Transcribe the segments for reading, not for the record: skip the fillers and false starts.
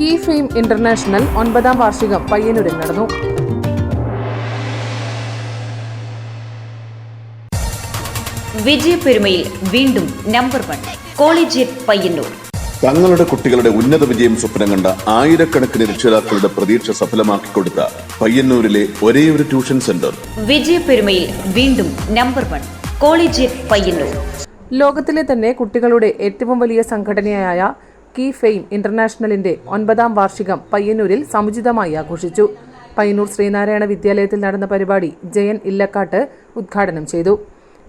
Key fame international 9ാം വാർഷികം പയ്യന്നൂരിൽ നടന്നു. വിജയപെരുമയിൽ വീണ്ടും നമ്പർ 1 കോളേജിയറ്റ് പയ്യന്നൂർ. തങ്ങളുടെ കുട്ടികളുടെ ഉന്നത വിജയം സ്വപ്നം കണ്ട ആയിരക്കണക്കിന് രക്ഷിതാക്കളുടെ പ്രതീക്ഷ സഫലമാക്കിക്കൊടുത്ത പയ്യന്നൂരിലെ ഒരേയൊരു ട്യൂഷൻ സെന്റർ. വിജയപെരുമയിൽ വീണ്ടും നമ്പർ 1 കോളേജിയറ്റ് പയ്യന്നൂർ. ലോകത്തിലെ തന്നെ കുട്ടികളുടെ ഏറ്റവും വലിയ സംഘടനയായ കീ ഫെയിം ഇന്റർനാഷണലിന്റെ 9ാം വാർഷികം പയ്യന്നൂരിൽ സമുചിതമായി ആഘോഷിച്ചു. പയ്യന്നൂർ ശ്രീനാരായണ വിദ്യാലയത്തിൽ നടന്ന പരിപാടി ജയൻ ഇല്ലക്കാട്ട് ഉദ്ഘാടനം ചെയ്തു.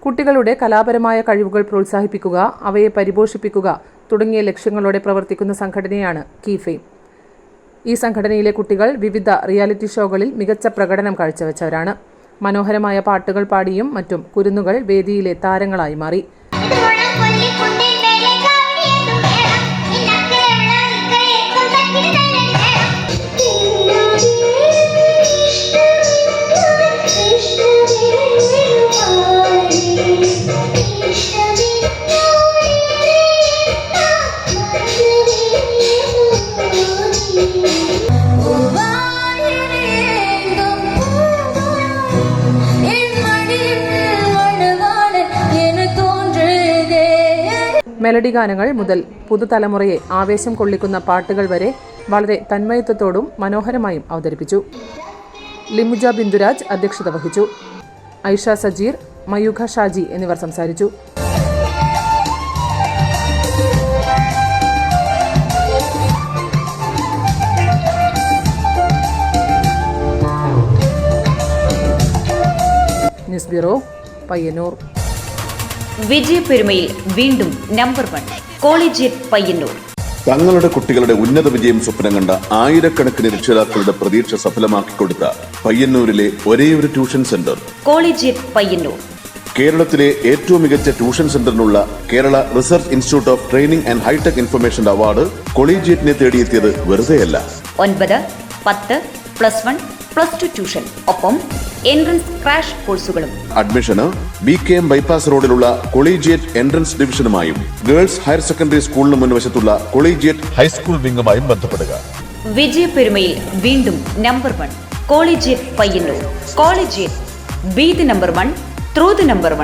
കുട്ടികളുടെ കലാപരമായ കഴിവുകൾ പ്രോത്സാഹിപ്പിക്കുക, അവയെ പരിപോഷിപ്പിക്കുക തുടങ്ങിയ ലക്ഷ്യങ്ങളോടെ പ്രവർത്തിക്കുന്ന സംഘടനയാണ് കീ ഫെയിം. ഈ സംഘടനയിലെ കുട്ടികൾ വിവിധ റിയാലിറ്റി ഷോകളിൽ മികച്ച പ്രകടനം കാഴ്ചവെച്ചവരാണ്. മനോഹരമായ പാട്ടുകൾ പാടിയും മറ്റും കുരുന്നുകൾ വേദിയിലെ താരങ്ങളായി മാറി. മെലഡി ഗാനങ്ങൾ മുതൽ പുതുതലമുറയെ ആവേശം കൊള്ളിക്കുന്ന പാട്ടുകൾ വരെ വളരെ തന്മയത്വത്തോടും മനോഹരമായും അവതരിപ്പിച്ചു. ലിമുജ ബിന്ദുരാജ് അധ്യക്ഷത വഹിച്ചു. ഐഷ സജീർ, മയൂഖ ഷാജി എന്നിവർ സംസാരിച്ചു. News bureau, Payyanur. വിജയപെരുമയിൽ വീണ്ടും നമ്പർ 1 കോളേജിയറ്റ് പയ്യന്നൂർ. തങ്ങളുടെ കുട്ടികളുടെ ഉന്നത വിജയം സ്വപ്നം കണ്ട ആയിരക്കണക്കിന് രക്ഷിതാക്കളുടെ പ്രതീക്ഷ സഫലമാക്കിക്കൊടുത്ത പയ്യന്നൂരിലെ ഒരേയൊരു ട്യൂഷൻ സെന്റർ. കോളേജിയറ്റ് പയ്യന്നൂർ. കേരളത്തിലെ ഏറ്റവും മികച്ച ട്യൂഷൻ സെന്ററിനുള്ള Kerala research institute of training and hitech information award കോളേജിയറ്റിനെ തേടിയെത്തിയത് വെറുതെയല്ല. 9, 10, +1, +2 ട്യൂഷൻ, ഒപ്പം എൻട്രൻസ് ക്രാഷ് കോഴ്സുകളും. അഡ്മിഷന് BKM ബൈപ്പാസ് റോഡിലുള്ള കൊളീജിയറ്റ് എൻട്രൻസ് ഡിവിഷനുമായും ഗേൾസ് ഹയർ സെക്കൻഡറി സ്കൂളിന് മുൻവശത്തുള്ള കൊളീജിയറ്റ് ഹൈസ്കൂൾ വിംഗുമായും ബന്ധപ്പെടുക. വിജയപെരുമയിൽ വീണ്ടും number 1 collegiate Payyanur. Collegiate, be the number 1 through the number 1.